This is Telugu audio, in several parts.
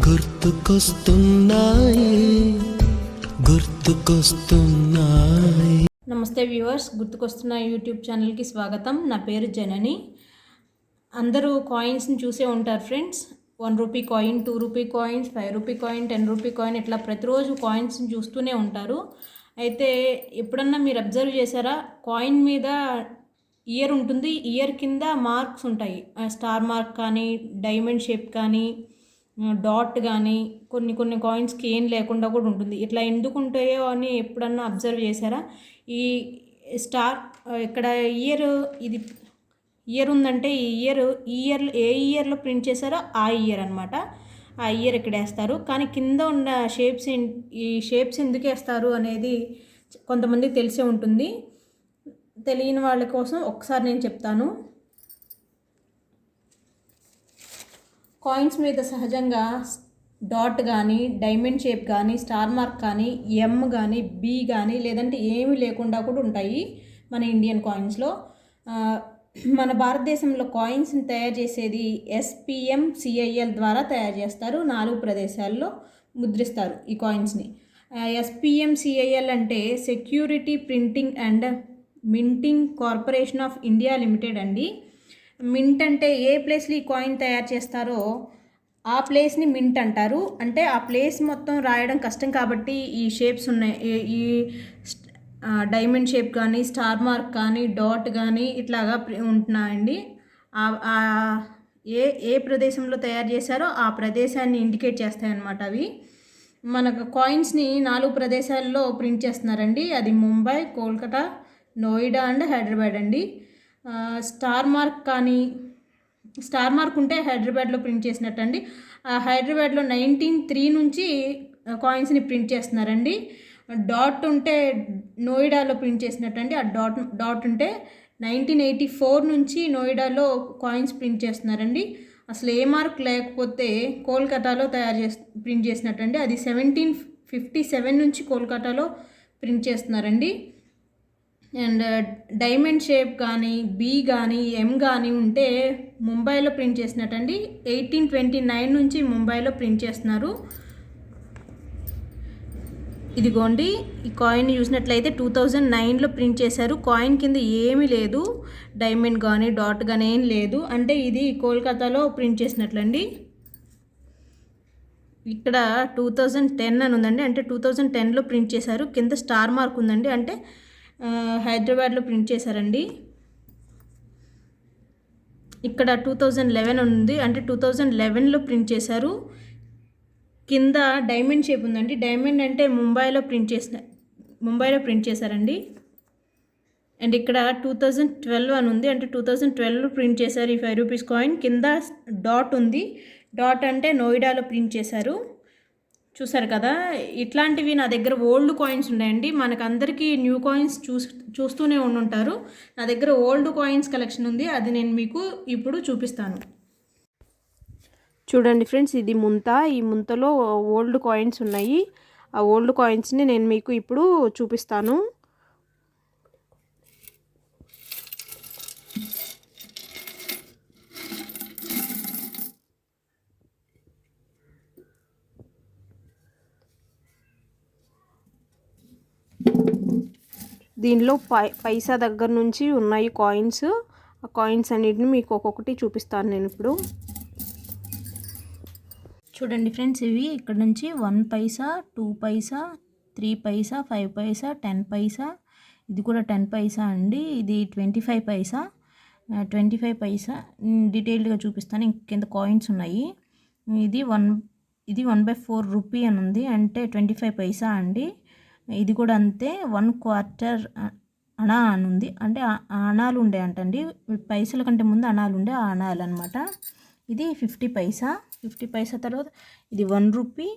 గుర్తుకొస్తున్నాయి గుర్తుకొస్తున్నాయి. నమస్తే వ్యూవర్స్, గుర్తుకొస్తున్న యూట్యూబ్ ఛానల్కి స్వాగతం. నా పేరు జనని. అందరూ కాయిన్స్ని చూసే ఉంటారు friends. 1 rupee coin, 2 rupee coins, 5 rupee coin, 10 rupee coin, ఇట్లా ప్రతిరోజు కాయిన్స్ని చూస్తూనే ఉంటారు. అయితే ఎప్పుడన్నా మీరు అబ్జర్వ్ చేశారా, కాయిన్ మీద ఇయర్ ఉంటుంది, ఇయర్ కింద మార్క్స్ ఉంటాయి. స్టార్ మార్క్ కానీ, డైమండ్ షేప్ కానీ, డాట్ కానీ, కొన్ని కాయిన్స్కి ఏం లేకుండా కూడా ఉంటుంది. ఇట్లా ఎందుకు ఉంటాయో అని ఎప్పుడన్నా అబ్జర్వ్ చేశారా? ఈ స్టార్ ఇక్కడ ఇది ఇయర్ ఉందంటే ఈ ఇయర్ ఏ ఇయర్లో ప్రింట్ చేశారో ఆ ఇయర్ అనమాట. ఆ ఇయర్ ఇక్కడ వేస్తారు. కానీ కింద ఉన్న ఈ షేప్స్ ఎందుకు వేస్తారు అనేది కొంతమందికి తెలిసే ఉంటుంది. తెలియని వాళ్ళ కోసం ఒకసారి నేను చెప్తాను. కాయిన్స్ మీద సహజంగా డాట్ కానీ, డైమండ్ షేప్ కానీ, స్టార్ మార్క్ కానీ, ఎం కానీ, బి కానీ, లేదంటే ఏమీ లేకుండా కూడా ఉంటాయి మన ఇండియన్ కాయిన్స్లో. మన భారతదేశంలో కాయిన్స్ని తయారు చేసేది SPMCIL ద్వారా తయారు చేస్తారు. 4 ప్రదేశాల్లో ముద్రిస్తారు ఈ కాయిన్స్ని. SPMCIL అంటే security printing and minting corporation of India limited అండి. మింట్ అంటే ఏ ప్లేస్లో ఈ కాయిన్ తయారు చేస్తారో ఆ ప్లేస్ని మింట్ అంటారు. అంటే ఆ ప్లేస్ మొత్తం రాయడం కష్టం కాబట్టి ఈ షేప్స్ ఉన్నాయి. ఈ డైమండ్ షేప్ కానీ, స్టార్ మార్క్ కానీ, డాట్ కానీ ఇట్లాగా ఉంటున్నాయండి. ఏ ప్రదేశంలో తయారు చేశారో ఆ ప్రదేశాన్ని ఇండికేట్ చేస్తాయన్నమాట అవి. మనకు కాయిన్స్ని 4 ప్రదేశాల్లో ప్రింట్ చేస్తున్నారండి. అది ముంబై, కోల్కతా, నోయిడా అండ్ హైదరాబాద్ అండి. స్టార్ మార్క్ ఉంటే హైదరాబాద్లో ప్రింట్ చేసినట్టు అండి. హైదరాబాద్లో 1903 నుంచి కాయిన్స్ని ప్రింట్ చేస్తున్నారండి. డాట్ ఉంటే నోయిడాలో ప్రింట్ చేసినట్టు అండి. ఆ డాట్ ఉంటే 1984 నుంచి నోయిడాలో కాయిన్స్ ప్రింట్ చేస్తున్నారండి. అసలు ఏ మార్క్ లేకపోతే కోల్కతాలో ప్రింట్ చేసినట్టు అండి. అది 1757 నుంచి కోల్కతాలో ప్రింట్ చేస్తున్నారండి. అండ్ డైమండ్ షేప్ కానీ, బి కానీ, ఎం కానీ ఉంటే ముంబైలో ప్రింట్ చేసినట్టండి. 1829 నుంచి ముంబైలో ప్రింట్ చేస్తున్నారు. ఇదిగోండి, ఈ కాయిన్ చూసినట్లయితే 2009లో ప్రింట్ చేశారు. కాయిన్ కింద ఏమీ లేదు, డైమండ్ కానీ, డాట్ కానీ ఏం లేదు. అంటే ఇది కోల్కతాలో ప్రింట్ చేసినట్లండి. ఇక్కడ 2010 అని ఉందండి, అంటే 2010లో ప్రింట్ చేశారు. కింద స్టార్ మార్క్ ఉందండి, అంటే హైదరాబాద్లో ప్రింట్ చేశారండి. ఇక్కడ 2011 ఉంది, అంటే 2011లో ప్రింట్ చేశారు. కింద డైమండ్ షేప్ ఉందండి. డైమండ్ అంటే ముంబైలో ప్రింట్ చేశారండి. అండ్ ఇక్కడ 2012 అని ఉంది, అంటే 2012లో ప్రింట్ చేశారు ఈ 5 రూపీస్ కాయిన్. కింద డాట్ ఉంది, డాట్ అంటే నోయిడాలో ప్రింట్ చేశారు. చూసారు కదా, ఇట్లాంటివి నా దగ్గర ఓల్డ్ కాయిన్స్ ఉన్నాయండి. మనకందరికీ న్యూ కాయిన్స్ చూస్తూనే ఉండుంటారు. నా దగ్గర ఓల్డ్ కాయిన్స్ కలెక్షన్ ఉంది, అది నేను మీకు ఇప్పుడు చూపిస్తాను. చూడండి ఫ్రెండ్స్, ఇది ముంత. ఈ ముంతలో ఓల్డ్ కాయిన్స్ ఉన్నాయి. ఆ ఓల్డ్ కాయిన్స్ని నేను మీకు ఇప్పుడు చూపిస్తాను. దీనిలో పైసా దగ్గర నుంచి ఉన్నాయి కాయిన్స్. ఆ కాయిన్స్ అన్నిటిని మీకు ఒక్కొక్కటి చూపిస్తాను నేను ఇప్పుడు. చూడండి ఫ్రెండ్స్, ఇవి ఇక్కడ నుంచి 1 పైసా, 2 పైసా, 3 పైసా, 5 పైసా, 10 పైసా, ఇది కూడా 10 పైసా అండి. ఇది 25 పైసా, 25 పైసా. డీటెయిల్డ్గా చూపిస్తాను. కింద కాయిన్స్ ఉన్నాయి. ఇది 1/4 రూపీ అని ఉంది, అంటే 25 పైసా అండి. ఇది కూడా అంతే, 1/4 అణా అని ఉంది, అంటే అణాలు ఉండే అంటండి. పైసల కంటే ముందు అణాలు ఉండే, ఆ అణాలు అనమాట. ఇది 50 పైసా. 50 పైసా తర్వాత ఇది 1 రూపీ,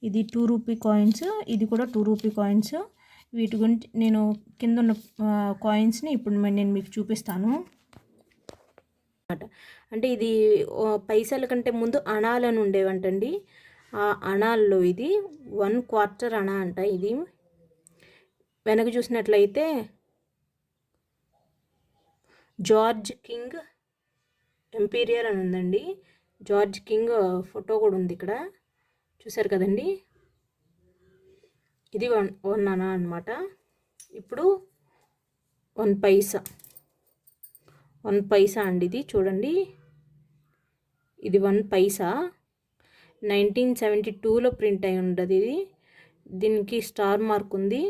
ఇది 2 రూపీ కాయిన్స్, ఇది కూడా 2 రూపీ కాయిన్స్. వీటి గురించి నేను కింద ఉన్న కాయిన్స్ని ఇప్పుడు నేను మీకు చూపిస్తాను. అంటే ఇది పైసల కంటే ముందు అణాలను ఉండేవంటండి. ఆ అణాల్లో ఇది 1/4 అణా అంట. ఇది వెనక చూసినట్లయితే జార్జ్ కింగ్ ఎంపీరియర్ అని ఉందండి. జార్జ్ కింగ్ ఫోటో కూడా ఉంది ఇక్కడ. చూసారు కదండి, ఇది 1 అనా అనమాట. ఇప్పుడు 1 పైసా, 1 పైసా అండి ఇది. చూడండి, ఇది 1 పైసా 1972లో ప్రింట్ అయి ఉండదు ఇది. దీనికి స్టార్ మార్క్ ఉంది,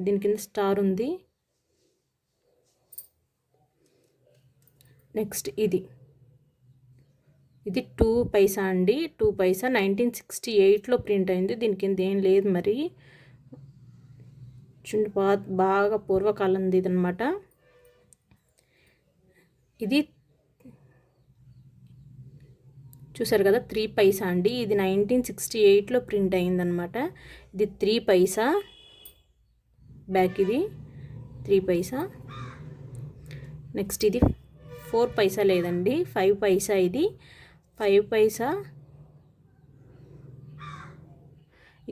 దీని కింద స్టార్ ఉంది. నెక్స్ట్ ఇది 2 పైసా అండి. 2 పైసా 1968లో ప్రింట్ అయింది. దీని కింద ఏం లేదు మరి. చూడండి, బాగా పూర్వకాలంది ఇదనమాట. ఇది చూసారు కదా, 3 పైసా అండి. ఇది 1968లో ప్రింట్ అయిందనమాట. ఇది 3 పైసా బ్యాక్, ఇది 3 పైసా. నెక్స్ట్ ఇది 4 పైసా లేదండి, 5 పైసా. ఇది 5 పైసా.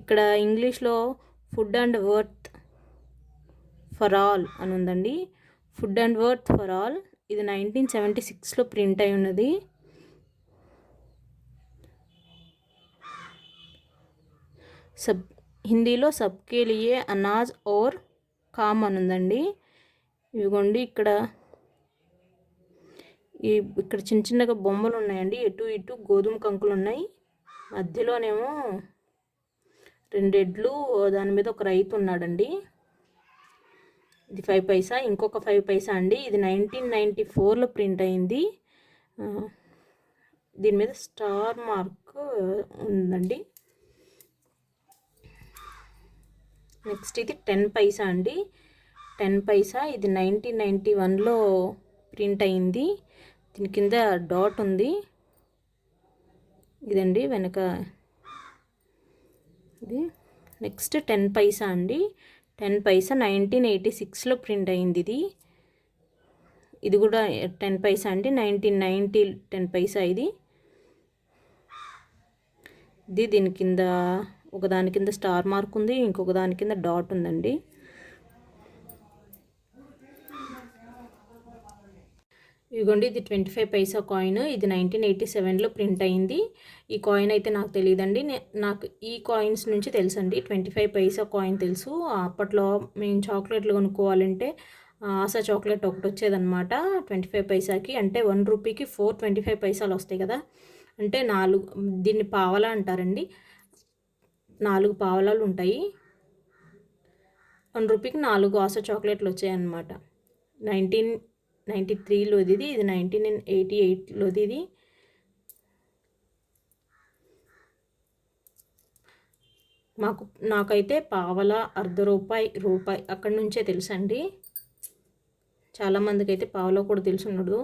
ఇక్కడ ఇంగ్లీష్లో food and worth for all అని ఉందండి. Food and worth for all. ఇది 1976లో ప్రింట్ అయి ఉన్నది. హిందీలో సబ్కే లియే అనాజ్ ఔర్ కామ్ అని ఉందండి. ఇవిగోండి, ఇక్కడ చిన్న చిన్నగా బొమ్మలు ఉన్నాయండి. ఇటు ఇటు గోధుమ కంకులు ఉన్నాయి. మధ్యలోనేమో 2 ఎడ్లు, దాని మీద ఒక రైతు ఉన్నాడండి. ఇది 5 పైసా. ఇంకొక 5 పైసా అండి. ఇది 1994లో ప్రింట్ అయింది. దీని మీద స్టార్ మార్క్ ఉందండి. నెక్స్ట్ ఇది 10 పైసా అండి. 10 పైసా. ఇది 1991లో ప్రింట్ అయింది. దీని కింద డాట్ ఉంది. ఇదండి వెనక ఇది. నెక్స్ట్ 10 పైసా అండి. 10 పైసా 1986లో ప్రింట్ అయింది ఇది. ఇది కూడా 10 పైసా అండి. 1990 10 పైసా ఇది. దీని కింద ఒకదాని కింద స్టార్ మార్క్ ఉంది, ఇంకొక దాని కింద డాట్ ఉందండి. ఇదిగోండి, ఇది 25 పైసా కాయిన్. ఇది 1987లో ప్రింట్ అయింది. ఈ కాయిన్ అయితే నాకు తెలియదండి. నాకు ఈ కాయిన్స్ నుంచి తెలుసండి. 25 పైసా కాయిన్ తెలుసు. అప్పట్లో మేము చాక్లెట్లు కొనుక్కోవాలంటే ఆశా చాక్లెట్ ఒకటి వచ్చేదన్నమాట 25 పైసాకి. అంటే 1 రూపీకి 4 25 పైసాలు వస్తాయి కదా. అంటే 4, దీన్ని పావలా అంటారండి. 4 పావలాలు ఉంటాయి. 1 రూపీకి 4 ఆశా చాక్లెట్లు వచ్చాయన్నమాట. 1993లోది ఇది. ఇది 1988లోది ఇది. నాకైతే పావలా, అర్ధ రూపాయి, రూపాయి అక్కడి నుంచే తెలుసండి. చాలామందికి అయితే పావలా కూడా తెలుసుండదు.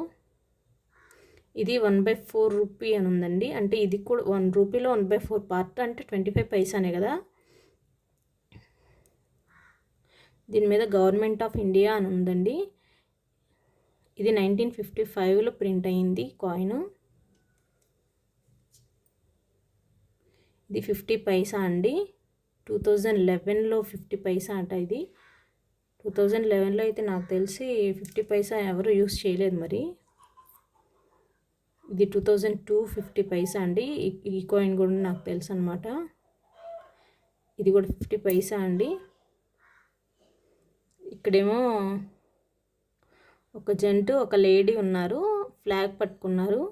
ఇది 1/4 రూపీ అని ఉందండి. అంటే ఇది కూడా 1 రూపీలో 1/4 పార్ట్, అంటే 25 పైసానే కదా. దీని మీద గవర్నమెంట్ ఆఫ్ ఇండియా అని ఉందండి. ఇది 1955లో ప్రింట్ అయింది కాయిన్. ఇది 50 పైసా అండి. 2011లో 50 పైసా అంట ఇది. 2011లో అయితే నాకు తెలిసి 50 పైసా ఎవరు యూస్ చేయలేదు మరి. ఇది 2002 50 పైసా అండి. ఈ కాయిన్ కూడా నాకు తెలుసు అనమాట. ఇది కూడా 50 పైసా అండి. ఇక్కడేమో ఒక జెంట్, ఒక లేడీ ఉన్నారు, ఫ్లాగ్ పట్టుకున్నారు.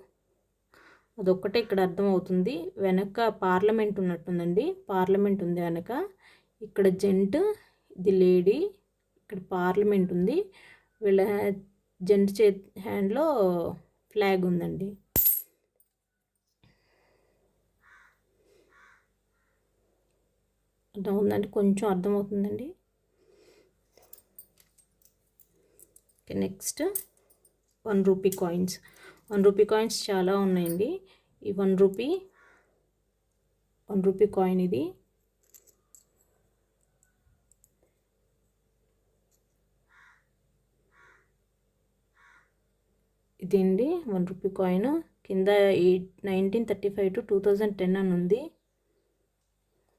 అదొక్కటే ఇక్కడ అర్థమవుతుంది. వెనక పార్లమెంట్ ఉన్నట్టుందండి. పార్లమెంట్ ఉంది వెనక. ఇక్కడ జెంట్, ఇది లేడీ. ఇక్కడ పార్లమెంట్ ఉంది. వీళ్ళ జెంట్ హ్యాండ్లో ఫ్లాగ్ ఉందండి. అర్థం ఉందండి, కొంచెం అర్థమవుతుందండి. Next 1 rupee coins. 1 rupee coins చాలా ఉన్నాయండి. ఈ 1 రూపీ కాయిన్ ఇది. ఇదండి 1 రూపీ కాయిన్. కింద 1935 to 2010 అని ఉంది.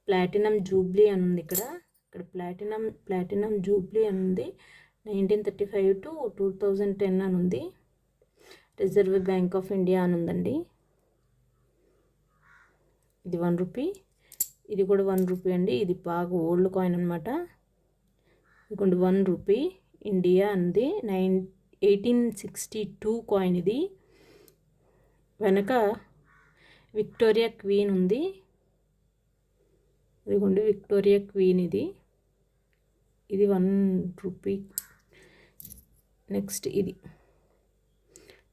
ప్లాటినం జూబ్లీ అని ఉంది. ఇక్కడ ప్లాటినం జూబ్లీ అని ఉంది. 1935 to 2010 అని ఉంది. రిజర్వ్ బ్యాంక్ ఆఫ్ ఇండియా అని ఉందండి. ఇది 1 రూపీ. ఇది కూడా 1 రూపీ అండి. ఇది బాగా ఓల్డ్ కాయిన్ అనమాట. ఇదిగోండి 1 రూపీ ఇండియా అంది 1862 కాయిన్ ఇది. వెనక విక్టోరియా క్వీన్ ఉంది. ఇదిగోండి విక్టోరియా క్వీన్ ఇది 1 రూపీ. నెక్స్ట్ ఇది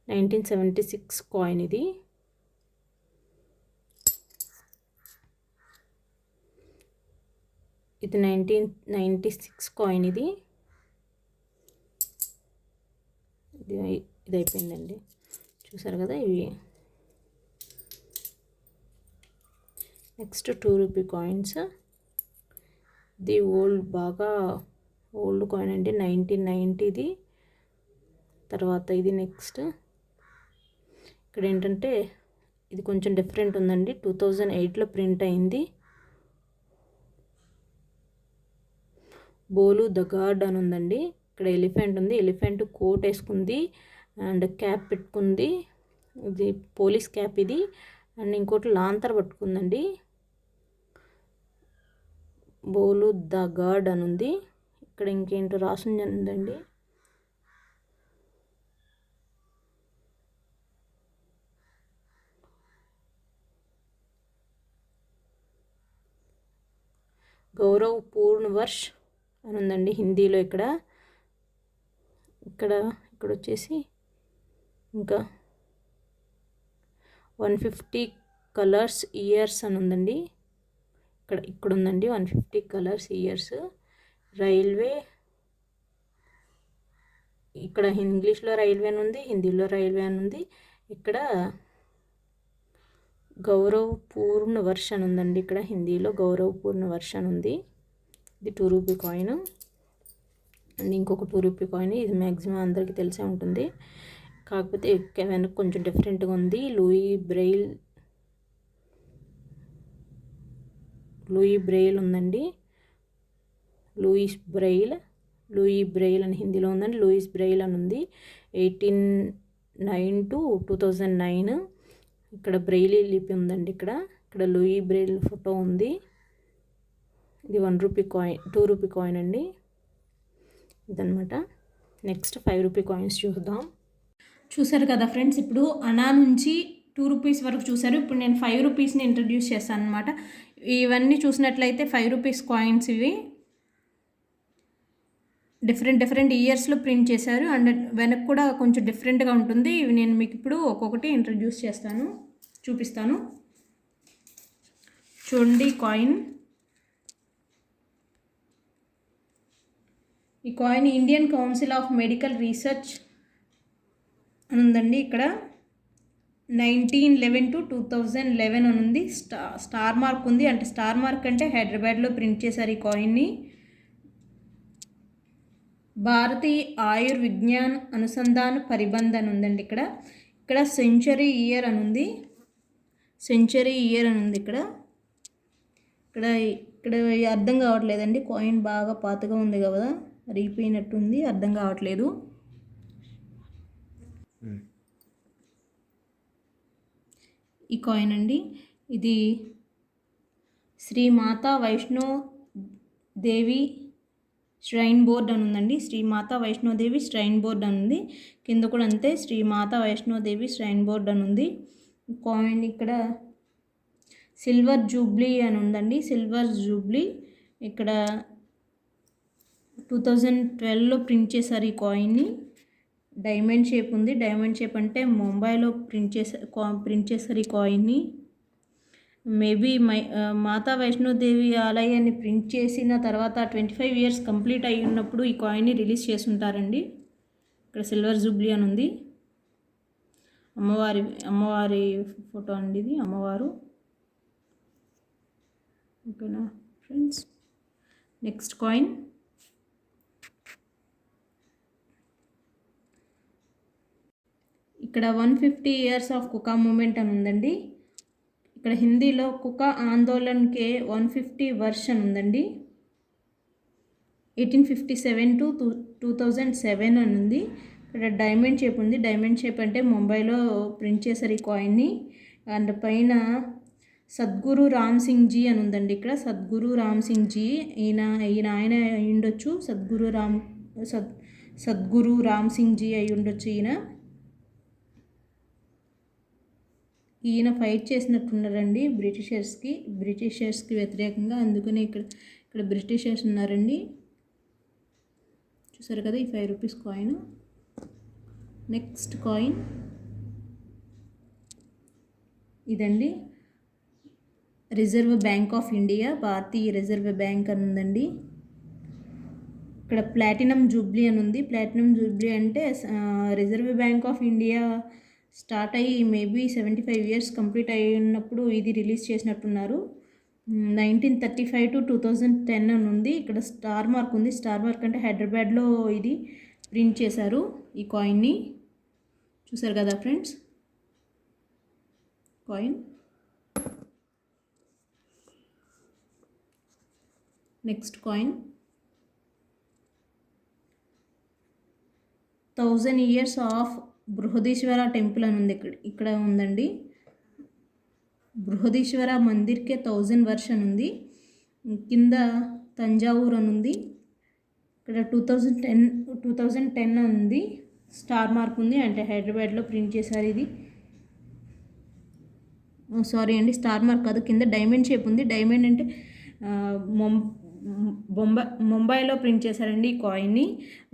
1976 కాయిన్ ఇది ఇది 1996 కాయిన్ ఇది అయిపోయిందండి. చూసారు కదా ఇవి. Next 2 rupee coins. ఇది బాగా ఓల్డ్ కాయిన్ అండి, 1990ది. తర్వాత ఇది నెక్స్ట్ ఇక్కడ ఏంటంటే ఇది కొంచెం డిఫరెంట్ ఉందండి. 2008లో ప్రింట్ అయింది. బోలు ద గాడ్ అని ఉందండి. ఇక్కడ ఎలిఫెంట్ ఉంది. ఎలిఫెంట్ కోట్ వేసుకుంది అండ్ క్యాప్ పెట్టుకుంది. ఇది పోలీస్ క్యాప్ ఇది. అండ్ ఇంకోటి లాంతర్ పట్టుకుందండి. బోలు ద గాడ్ అని ఉంది. ఇక్కడ ఇంకేంటో రాసిందండి. గౌరవ్ పూర్ణ వర్ష్ అని ఉందండి హిందీలో. ఇక్కడ వచ్చేసి ఇంకా 150 కలర్స్ ఇయర్స్ అని ఉందండి. ఇక్కడ ఉందండి 150 కలర్స్ ఇయర్స్. రైల్వే ఇక్కడ ఇంగ్లీష్లో రైల్వే అని ఉంది, హిందీలో రైల్వే అని ఉంది. ఇక్కడ గౌరవ్ పూర్ణ వర్ష్ అని ఉందండి. ఇక్కడ హిందీలో గౌరవ్ పూర్ణ వర్ష్ అని ఉంది. ఇది 2 రూపీ కాయిన్. అండ్ ఇంకొక 2 రూపీ కాయిన్. ఇది మ్యాక్సిమం అందరికీ తెలిసే ఉంటుంది, కాకపోతే వెనక కొంచెం డిఫరెంట్గా ఉంది. లూయి బ్రెయిల్ ఉందండి. లూయి బ్రెయిల్ అని హిందీలో ఉందండి. లూయిస్ బ్రెయిల్ అని ఉంది. 1809 to 2009. ఇక్కడ బ్రెయిలీ లిపి ఉందండి. ఇక్కడ లూయి బ్రెయిల్ ఫోటో ఉంది. ఇది 1 రూపీ కాయిన్, 2 రూపీ కాయిన్ అండి ఇదనమాట. నెక్స్ట్ 5 రూపీ కాయిన్స్ చూద్దాం. చూసారు కదా ఫ్రెండ్స్, ఇప్పుడు అనా నుంచి 2 రూపీస్ వరకు చూసారు. ఇప్పుడు నేను 5 రూపీస్ని ఇంట్రడ్యూస్ చేస్తాను అనమాట. ఇవన్నీ చూసినట్లయితే 5 రూపీస్ కాయిన్స్ ఇవి డిఫరెంట్ ఇయర్స్లో ప్రింట్ చేశారు. అండ్ వెనక కూడా కొంచెం డిఫరెంట్గా ఉంటుంది. ఇవి నేను మీకు ఇప్పుడు ఒక్కొక్కటి ఇంట్రడ్యూస్ చేస్తాను, చూపిస్తాను. చూడండి కాయిన్. ఈ coin Indian council of medical research అని ఉందండి. ఇక్కడ 1911 to 2011 అని ఉంది. స్టార్ మార్క్ ఉంది. అంటే స్టార్ మార్క్ అంటే హైదరాబాద్లో ప్రింట్ చేశారు ఈ కాయిన్ని. భారతీయ ఆయుర్విజ్ఞాన్ అనుసంధాన పరిబంధ్ అని ఉందండి. ఇక్కడ సెంచరీ ఇయర్ అని ఉంది. ఇక్కడ అర్థం కావట్లేదండి. కాయిన్ బాగా పాతగా ఉంది కదా, రీపోయినట్టుంది, అర్థం కావట్లేదు. ఈ కాయిన్ అండి, ఇది శ్రీ మాతా వైష్ణో దేవి శ్రైన్ బోర్డ్ అని ఉందండి. శ్రీ మాతా వైష్ణోదేవి శ్రైన్ బోర్డ్ అని ఉంది. కింద కూడా అంతే, శ్రీ మాతా వైష్ణోదేవి శ్రైన్ బోర్డ్ అని ఉంది. కాయిన్ ఇక్కడ సిల్వర్ జూబ్లీ అని ఉందండి. సిల్వర్ జూబ్లీ ఇక్కడ 2012లో ప్రింట్ చేశారు ఈ కాయిన్ని. డైమండ్ షేప్ ఉంది. డైమండ్ షేప్ అంటే ముంబైలో ప్రింట్ చేశారు ఈ కాయిన్ని. మేబీ మాతా వైష్ణోదేవి ఆలయాన్ని ప్రింట్ చేసిన తర్వాత 25 years కంప్లీట్ అయి ఉన్నప్పుడు ఈ కాయిన్ని రిలీజ్ చేసి ఉంటారండి. ఇక్కడ సిల్వర్ జూబ్లీ అని ఉంది. అమ్మవారి ఫోటో అండి, ఇది అమ్మవారు. ఓకేనా ఫ్రెండ్స్. నెక్స్ట్ కాయిన్ ఇక్కడ 150 years ఆఫ్ కుకా మూమెంట్ అని ఉందండి. ఇక్కడ హిందీలో కుకా ఆందోళన్కే 150 వర్షన్ ఉందండి. 1857 to 2007 అని ఉంది. ఇక్కడ డైమండ్ షేప్ ఉంది. డైమండ్ షేప్ అంటే ముంబైలో ప్రింట్ చేశారు ఈ కాయిన్ని. అండ్ పైన సద్గురు రామ్ సింగ్ జీ అని ఉందండి ఇక్కడ. సద్గురు రామ్ సింగ్ జీ ఆయన అయి ఉండొచ్చు. సద్గురు రామ్ సింగ్ జీ అయి ఉండొచ్చు. ఈయన ఫైట్ చేసినట్టున్నారండి బ్రిటిషర్స్కి వ్యతిరేకంగా. అందుకనే ఇక్కడ బ్రిటిషర్స్ ఉన్నారండి. చూసారు కదా ఈ 5 రూపీస్ కాయిన్. నెక్స్ట్ కాయిన్ ఇదండి. Reserve bank of India, Bharatiya reserve bank అని ఉందండి. ఇక్కడ ప్లాటినం జూబ్లీ అని ఉంది. ప్లాటినం జూబ్లీ అంటే reserve bank of India start అయ్యి మేబీ 75 ఇయర్స్ కంప్లీట్ అయినప్పుడు ఇది రిలీజ్ చేసినట్టున్నారు. 1935 to 2010 అని ఉంది. ఇక్కడ స్టార్ మార్క్ ఉంది. స్టార్ మార్క్ అంటే హైదరాబాద్లో ఇది ప్రింట్ చేశారు ఈ కాయిన్ని. చూసారు కదా friends coin. Next coin 1000 years of Brihadeeswara temple అని ఉంది. ఇక్కడ ఉందండి. బృహదీశ్వర మందిర్కే 1000 వర్ష్ అని ఉంది. కింద తంజావూర్ అని ఉంది. ఇక్కడ 2010 అని ఉంది. స్టార్ మార్క్ ఉంది అంటే హైదరాబాద్లో ప్రింట్ చేశారు ఇది. సారీ అండి, స్టార్ మార్క్ కాదు, కింద డైమండ్ షేప్ ఉంది. డైమండ్ అంటే ముంబైలో ప్రింట్ చేశారండి ఈ కాయిన్ని.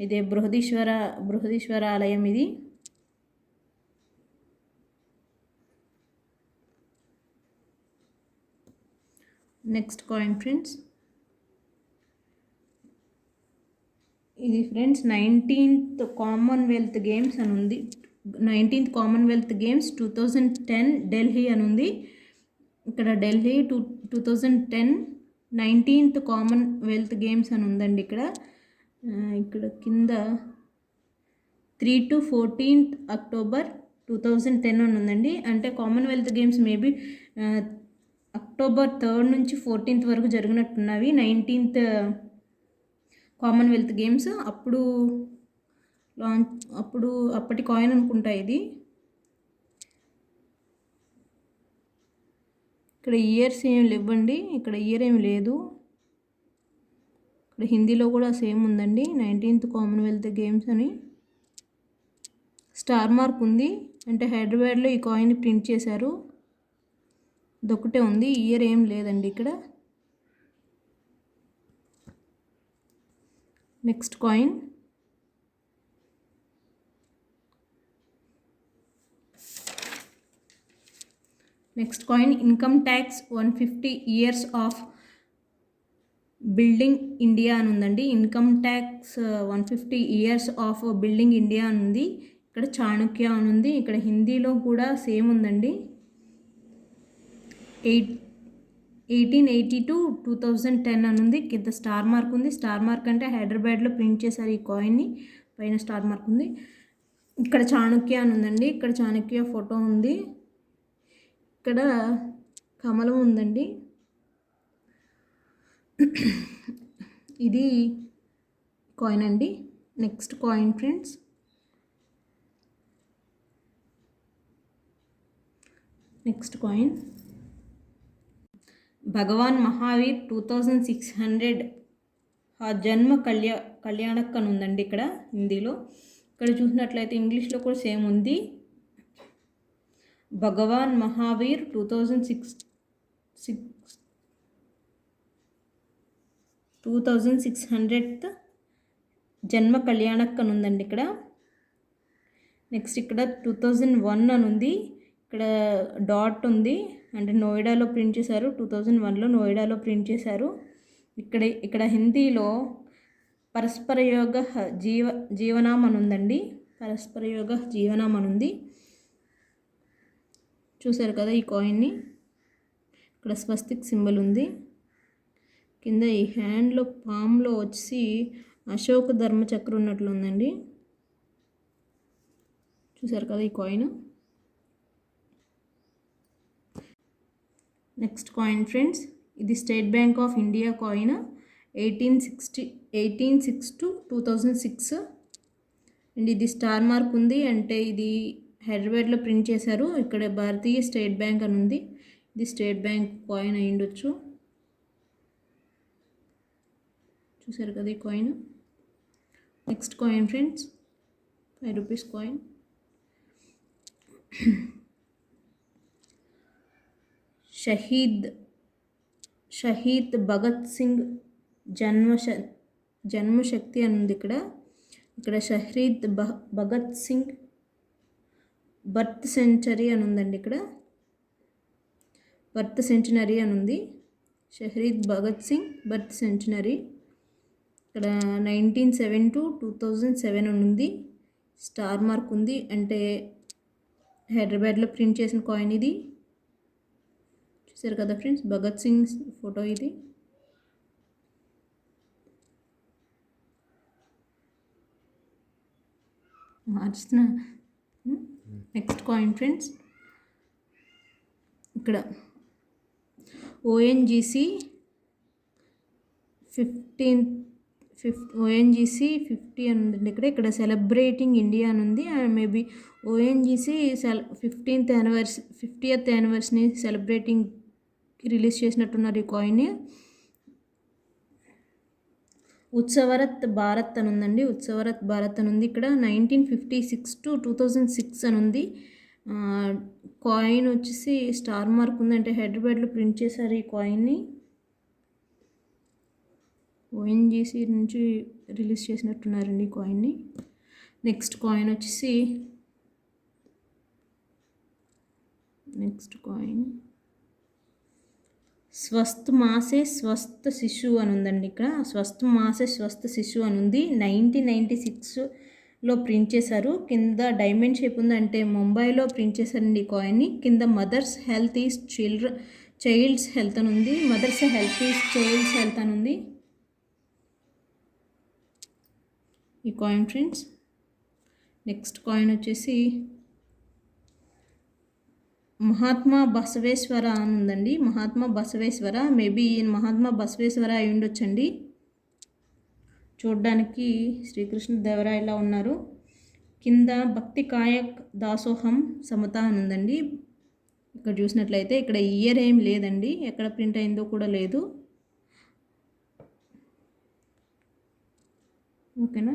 ఇదే బృహదీశ్వర ఆలయం ఇది. నెక్స్ట్ కాయిన్ ఫ్రెండ్స్ ఇది ఫ్రెండ్స్ 19th కామన్వెల్త్ గేమ్స్ అని ఉంది. 19th కామన్వెల్త్ గేమ్స్ 2010 ఢిల్లీ అని ఉంది. ఇక్కడ ఢిల్లీ 2010 19th కామన్వెల్త్ గేమ్స్ అని ఉందండి. ఇక్కడ కింద 3 to 14th అక్టోబర్ 2010 అని ఉందండి. అంటే Commonwealth games maybe October 3rd నుంచి 14th వరకు జరిగినట్టున్నవి. 19th కామన్వెల్త్ గేమ్స్ అప్పటి కాయిన్ అనుకుంటా ఇది. ఇక్కడ ఇయర్స్ ఏం లేవండి. ఇక్కడ ఇయర్ ఏమి లేదు. ఇక్కడ హిందీలో కూడా సేమ్ ఉందండి 19th కామన్వెల్త్ గేమ్స్ అని. స్టార్ మార్క్ ఉంది అంటే హైదరాబాద్లో ఈ కాయిన్ ప్రింట్ చేశారు. ఇదొక్కటే ఉంది, ఇయర్ ఏం లేదండి ఇక్కడ. Next coin income tax 150 years of building India అని ఉందండి. Income tax 150 years of building India అని ఉంది. ఇక్కడ చాణక్య అని ఉంది. ఇక్కడ హిందీలో కూడా సేమ్ ఉందండి. 1880 to 2010 అని ఉంది. కింద స్టార్ మార్క్ ఉంది. స్టార్ మార్క్ అంటే హైదరాబాద్లో ప్రింట్ చేశారు ఈ కాయిన్ని. పైన స్టార్ మార్క్ ఉంది. ఇక్కడ చాణక్య అని ఉందండి. ఇక్కడ చాణక్య ఫోటో ఉంది. ఇక్కడ కమలం ఉందండి. ఇది కాయిన్ అండి. నెక్స్ట్ కాయిన్ ఫ్రెండ్స్ భగవాన్ మహావీర్ 2600 జన్మ కళ్యాణక్ అని ఉందండి ఇక్కడ హిందీలో. ఇక్కడ చూసినట్లయితే ఇంగ్లీష్లో కూడా సేమ్ ఉంది. భగవాన్ మహావీర్ 2600th జన్మ కళ్యాణక్ అని ఉందండి ఇక్కడ. నెక్స్ట్ ఇక్కడ 2001 అని ఉంది. ఇక్కడ డాట్ ఉంది అంటే నోయిడాలో ప్రింట్ చేశారు. 2001లో నోయిడాలో ప్రింట్ చేశారు. ఇక్కడ హిందీలో పరస్పర యోగ జీవనాం అని ఉందండి. పరస్పర యోగ జీవనాం అని ఉంది. చూసారు కదా ఈ కాయిన్ని. ఇక్కడ స్వస్తిక్ సింబల్ ఉంది. కింద ఈ హ్యాండ్లో పామ్లో వచ్చి అశోక ధర్మచక్రం ఉన్నట్లు ఉందండి. చూసారు కదా ఈ కాయిన్. నెక్స్ట్ కాయిన్ ఫ్రెండ్స్ ఇది state bank of India coin 1806 to 2006 and ఇది స్టార్ మార్క్ ఉంది అంటే ఇది హైదరాబాద్లో ప్రింట్ చేశారు. ఇక్కడ భారతీయ స్టేట్ బ్యాంక్ అని ఉంది. ఇది స్టేట్ బ్యాంక్ కాయిన్ అయి ఉండొచ్చు. చూసారు కదా ఈ coin. Next coin friends, 5 rupees coin. Shaheed Bhagat Singh జన్మశక్తి అని ఉంది ఇక్కడ షహీద్ భగత్ సింగ్ బర్త్ సెంచరీ అని ఉందండి. ఇక్కడ బర్త్ సెంచనరీ అని ఉంది. Shaheed Bhagat Singh birth century. ఇక్కడ 1907 to 2007 అని ఉంది. స్టార్ మార్క్ ఉంది, అంటే హైదరాబాద్లో ప్రింట్ చేసిన కాయిన్ ఇది. చూసారు కదా ఫ్రెండ్స్, భగత్ సింగ్ ఫోటో ఇది. మార్చిన నెక్స్ట్ కాయిన్ ఫ్రెండ్స్, ఇక్కడ ONGC 50 అని ఉందండి. ఇక్కడ సెలబ్రేటింగ్ ఇండియా అని ఉంది. మేబీ ONGC 50th యానివర్సరీని సెలబ్రేటింగ్ రిలీజ్ చేసినట్టున్నారు ఈ కాయిన్. ఉత్సవరత్ భారత్ అని ఉందండి. ఉత్సవరత్ భారత్ అని ఉంది. ఇక్కడ 1956 to 2006 అని ఉంది. కాయిన్ వచ్చేసి స్టార్ మార్క్ ఉంది, అంటే హైదరాబాద్లో ప్రింట్ చేశారు ఈ కాయిన్ని. ONGC నుంచి రిలీజ్ చేసినట్టున్నారండి ఈ కాయిన్ని. నెక్స్ట్ కాయిన్ వచ్చేసి స్వస్థ్ మాసే స్వస్థ శిశు అని ఉందండి. ఇక్కడ స్వస్థ్ మాసే స్వస్థ శిశు అని ఉంది. 1996లో ప్రింట్ చేశారు. కింద డైమండ్ షేప్ ఉంది, అంటే ముంబైలో ప్రింట్ చేశారండి ఈ కాయిన్ని. కింద mother's health is child's health అని ఉంది. Mother's health is child's health అని ఉంది ఈ కాయిన్ ఫ్రెండ్స్. నెక్స్ట్ కాయిన్ వచ్చేసి మహాత్మా బసవేశ్వర అని ఉందండి. మహాత్మా బసవేశ్వర, మేబీ మహాత్మా బసవేశ్వర అయి ఉండొచ్చండి. చూడ్డానికి శ్రీకృష్ణదేవరాయలా ఉన్నారు. కింద భక్తి కాయక్ దాసోహం సమత అని ఉందండి. ఇక్కడ చూసినట్లయితే ఇక్కడ ఇయర్ ఏం లేదండి, ఎక్కడ ప్రింట్ అయిందో కూడా లేదు. ఓకేనా,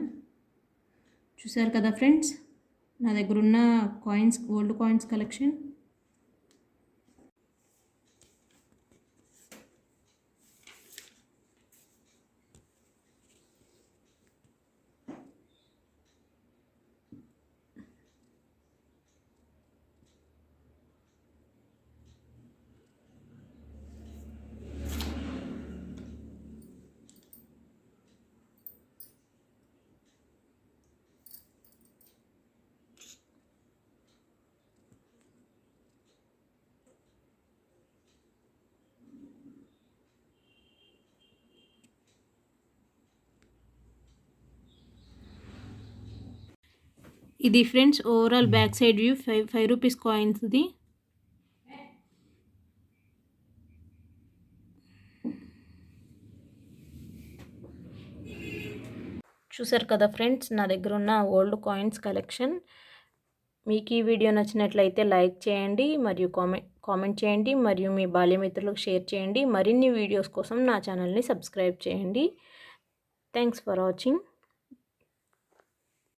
చూసారు కదా ఫ్రెండ్స్ నా దగ్గర ఉన్న కాయిన్స్, గోల్డ్ కాయిన్స్ కలెక్షన్. ఇది friends overall back side view 5 rupees కాయిన్స్ది. చూసారు కదా ఫ్రెండ్స్ నా దగ్గర ఉన్న ఓల్డ్ కాయిన్స్ కలెక్షన్. మీకు ఈ వీడియో నచ్చినట్లయితే లైక్ చేయండి, మరియు కామెంట్ చేయండి, మరియు మీ బాల్యమిత్రులకు షేర్ చేయండి. మరిన్ని వీడియోస్ కోసం నా ఛానల్ని సబ్స్క్రైబ్ చేయండి. Thanks for watching.